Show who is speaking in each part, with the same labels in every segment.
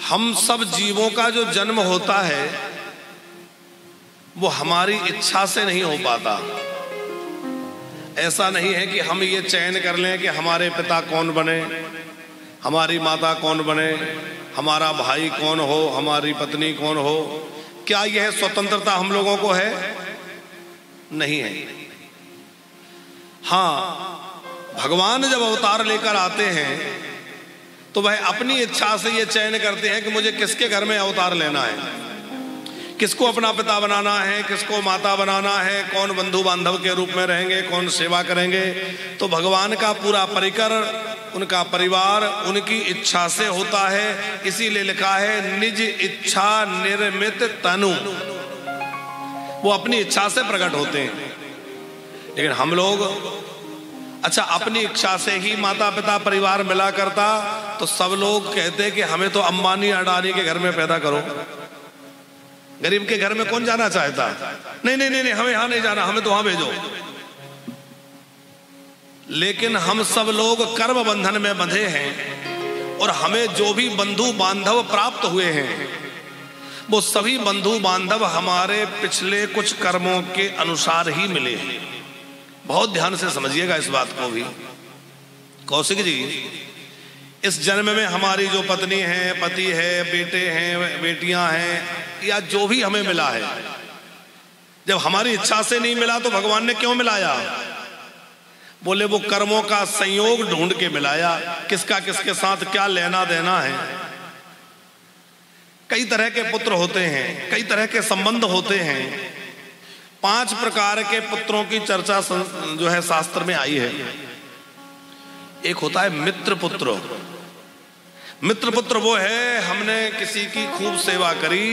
Speaker 1: हम सब जीवों का जो जन्म होता है वो हमारी इच्छा से नहीं हो पाता। ऐसा नहीं है कि हम ये चयन कर लें कि हमारे पिता कौन बने, हमारी माता कौन बने, हमारा भाई कौन हो, हमारी पत्नी कौन हो। क्या यह स्वतंत्रता हम लोगों को है? नहीं है। हाँ, भगवान जब अवतार लेकर आते हैं तो वह अपनी इच्छा से ये चयन करते हैं कि मुझे किसके घर में अवतार लेना है, किसको अपना पिता बनाना है, किसको माता बनाना है, कौन बंधु बांधव के रूप में रहेंगे, कौन सेवा करेंगे। तो भगवान का पूरा परिकर, उनका परिवार उनकी इच्छा से होता है। इसीलिए लिखा है निज इच्छा निर्मित तनु, वो अपनी इच्छा से प्रकट होते हैं। लेकिन हम लोग अच्छा अपनी इच्छा से ही माता पिता परिवार मिला करता तो सब लोग कहते कि हमें तो अंबानी अडानी के घर में पैदा करो। गरीब के घर में कौन जाना चाहता? नहीं नहीं नहीं नहीं, हमें यहां नहीं जाना, हमें तो वहां भेजो। लेकिन हम सब लोग कर्म बंधन में बंधे हैं और हमें जो भी बंधु बांधव प्राप्त हुए हैं वो सभी बंधु बांधव हमारे पिछले कुछ कर्मों के अनुसार ही मिले हैं। बहुत ध्यान से समझिएगा इस बात को भी। कौशिक जी, इस जन्म में हमारी जो पत्नी है, पति है, बेटे हैं, बेटियां हैं, या जो भी हमें मिला है, जब हमारी इच्छा से नहीं मिला तो भगवान ने क्यों मिलाया? बोले वो कर्मों का संयोग ढूंढ के मिलाया, किसका किसके साथ क्या लेना देना है। कई तरह के पुत्र होते हैं, कई तरह के संबंध होते हैं। 5 प्रकार के पुत्रों की चर्चा जो है शास्त्र में आई है। एक होता है मित्र पुत्र। मित्र पुत्र वो है, हमने किसी की खूब सेवा करी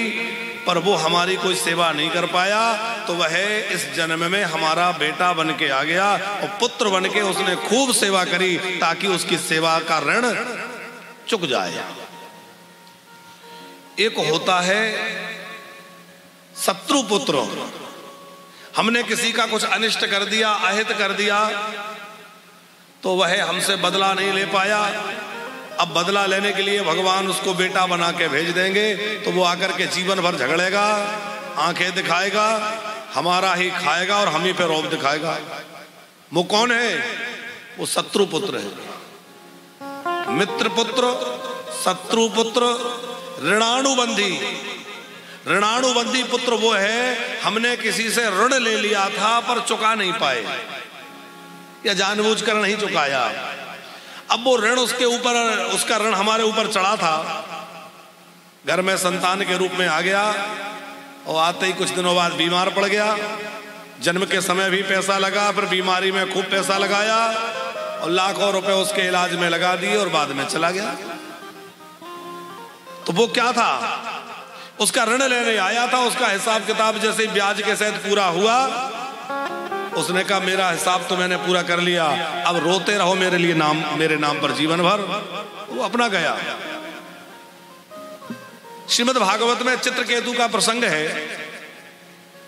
Speaker 1: पर वो हमारी कोई सेवा नहीं कर पाया तो वह इस जन्म में हमारा बेटा बन के आ गया और पुत्र बन के उसने खूब सेवा करी ताकि उसकी सेवा का ऋण चुक जाए। एक होता है शत्रु पुत्र। हमने किसी का कुछ अनिष्ट कर दिया, अहित कर दिया तो वह हमसे बदला नहीं ले पाया। अब बदला लेने के लिए भगवान उसको बेटा बना के भेज देंगे तो वो आकर के जीवन भर झगड़ेगा, आंखें दिखाएगा, हमारा ही खाएगा और हम ही पे रौब दिखाएगा। वो कौन है? वो शत्रु पुत्र है। मित्र पुत्र, शत्रु पुत्र, ऋणानुबंधी। ऋणानुबंधी पुत्र वो है, हमने किसी से ऋण ले लिया था पर चुका नहीं पाए या जानबूझकर नहीं चुकाया। अब वो ऋण उसके ऊपर, उसका ऋण हमारे ऊपर चढ़ा था। घर में संतान के रूप में आ गया और आते ही कुछ दिनों बाद बीमार पड़ गया। जन्म के समय भी पैसा लगा, फिर बीमारी में खूब पैसा लगाया और लाखों रुपए उसके इलाज में लगा दिए और बाद में चला गया। तो वो क्या था? उसका ऋण लेने आया था। उसका हिसाब किताब जैसे ब्याज के सहित पूरा हुआ, उसने कहा मेरा हिसाब तो मैंने पूरा कर लिया, अब रोते रहो मेरे लिए मेरे नाम पर जीवन भर। वो अपना गया। श्रीमद् भागवत में चित्रकेतु का प्रसंग है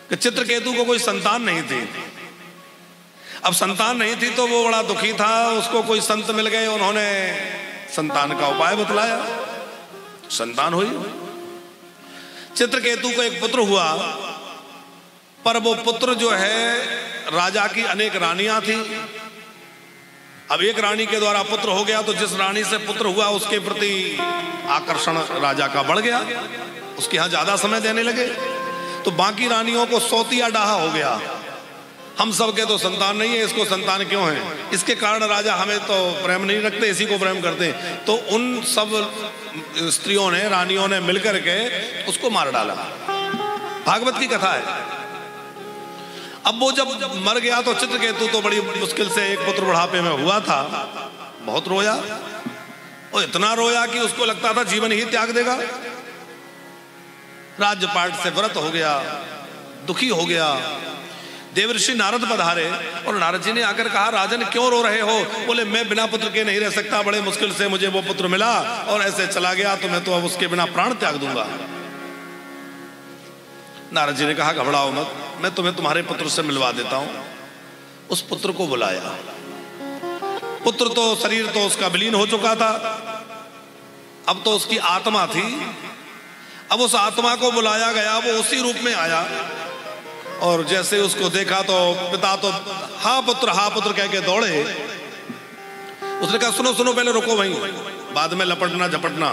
Speaker 1: कि चित्रकेतु को कोई संतान नहीं थी। अब संतान नहीं थी तो वो बड़ा दुखी था। उसको कोई संत मिल गए, उन्होंने संतान का उपाय बतलाया, संतान हुई। चित्रकेतु को एक पुत्र हुआ पर वो पुत्र जो है, राजा की अनेक रानियां थी। अब एक रानी के द्वारा पुत्र हो गया तो जिस रानी से पुत्र हुआ उसके प्रति आकर्षण राजा का बढ़ गया, उसके यहाँ ज्यादा समय देने लगे। तो बाकी रानियों को सौतिया डाहा हो गया, हम सब के तो संतान नहीं है, इसको संतान क्यों है? इसके कारण राजा हमें तो प्रेम नहीं रखते, इसी को प्रेम करते। तो उन सब स्त्रियों ने, रानियों ने मिलकर के उसको मार डाला। भागवत की कथा है। अब वो जब मर गया तो चित्रकेतु तो बड़ी मुश्किल से एक पुत्र बुढ़ापे में हुआ था, बहुत रोया और इतना रोया कि उसको लगता था जीवन ही त्याग देगा। राज्यपाट से व्रत हो गया, दुखी हो गया। देवर्षि नारद पधारे और नारद जी ने आकर कहा राजन क्यों रो रहे हो? बोले मैं बिना पुत्र के नहीं रह सकता, बड़े मुश्किल से मुझे वो पुत्र मिला और ऐसे चला गया तो मैं तो अब उसके बिना प्राण त्याग दूंगा। नारद जी ने कहा घबराओ मत, मैं तुम्हें तुम्हारे पुत्र से मिलवा देता हूं। उस पुत्र को बुलाया। पुत्र तो शरीर तो उसका विलीन हो चुका था, अब तो उसकी आत्मा थी, अब उस आत्मा को बुलाया गया, वो उसी रूप में आया। और जैसे उसको देखा तो पिता तो हा पुत्र कह के दौड़े। उसने कहा सुनो सुनो, पहले रुको वहीं, बाद में लपटना झपटना,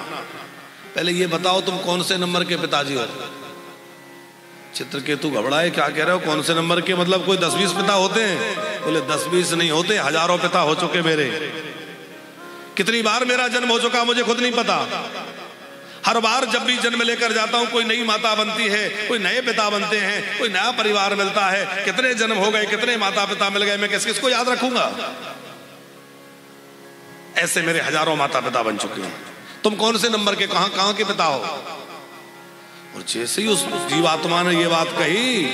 Speaker 1: पहले ये बताओ तुम कौन से नंबर के पिताजी हो। चित्रकेतु घबराए, क्या कह रहे हो, कौन से नंबर के, मतलब कोई 10-20 पिता होते हैं? बोले 10-20 नहीं होते, हजारों पिता हो चुके मेरे। कितनी बार मेरा जन्म हो चुका मुझे खुद नहीं पता। हर बार जब भी जन्म लेकर जाता हूं कोई नई माता बनती है, कोई नए पिता बनते हैं, कोई नया परिवार मिलता है। कितने जन्म हो गए, कितने माता पिता मिल गए, मैं किस किसको याद रखूंगा? ऐसे मेरे हजारों माता पिता बन चुके हैं। तुम कौन से नंबर के, कहां कहां के पिता हो? और जैसे ही उस जीवात्मा ने ये बात कही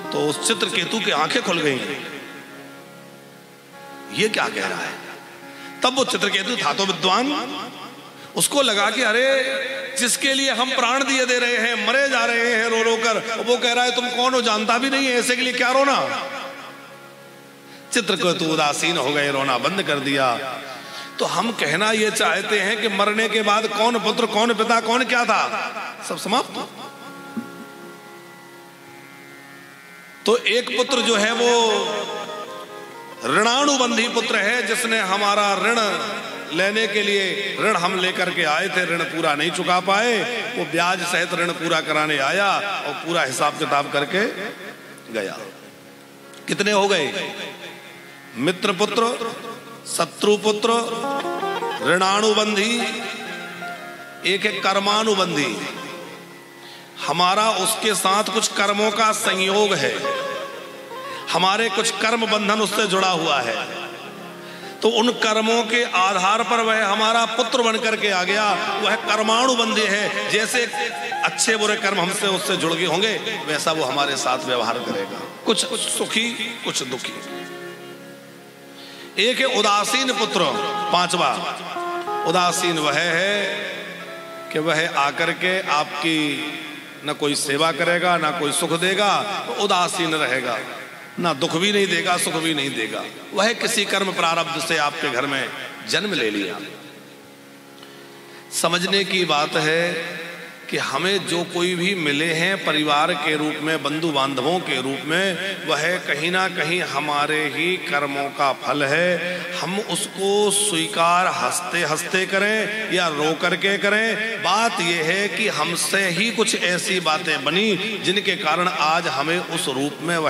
Speaker 1: तो उस चित्रकेतु की आंखें खुल गई, ये क्या कह रहा है। तब वो चित्रकेतु था तो विद्वान, उसको लगा कि अरे जिसके लिए हम प्राण दिए दे रहे हैं, मरे जा रहे हैं रो रो कर, वो कह रहा है तुम कौन हो, जानता भी नहीं है, ऐसे के लिए क्या रोना। चित्रकेतु उदासीन हो गए, रोना बंद कर दिया। तो हम कहना ये चाहते हैं कि मरने के बाद कौन पुत्र, कौन पिता, कौन क्या था, सब समाप्त। तो एक पुत्र जो है वो ऋणानुबंधी पुत्र है, जिसने हमारा ऋण लेने के लिए, ऋण हम लेकर के आए थे, ऋण पूरा नहीं चुका पाए, वो ब्याज सहित ऋण पूरा कराने आया और पूरा हिसाब किताब करके गया। कितने हो गए? मित्र पुत्र, शत्रु पुत्र, ऋणानुबंधी, एक है कर्मानुबंधी। हमारा उसके साथ कुछ कर्मों का संयोग है, हमारे कुछ कर्म बंधन उससे जुड़ा हुआ है, तो उन कर्मों के आधार पर वह हमारा पुत्र बनकर के आ गया। वह कर्मानुबंधी है, जैसे अच्छे बुरे कर्म हमसे उससे जुड़ गए होंगे वैसा वो हमारे साथ व्यवहार करेगा, कुछ सुखी कुछ दुखी। एक है उदासीन पुत्र, पांचवा। उदासीन वह है कि वह आकर के आपकी न कोई सेवा करेगा, ना कोई सुख देगा, उदासीन रहेगा, ना दुख भी नहीं देगा, सुख भी नहीं देगा। वह किसी कर्म प्रारब्ध से आपके घर में जन्म ले लिया। समझने की बात है कि हमें जो कोई भी मिले हैं परिवार के रूप में, बंधु बांधवों के रूप में, वह कहीं ना कहीं हमारे ही कर्मों का फल है। हम उसको स्वीकार हंसते हंसते करें या रो करके करें, बात यह है कि हमसे ही कुछ ऐसी बातें बनी जिनके कारण आज हमें उस रूप में वह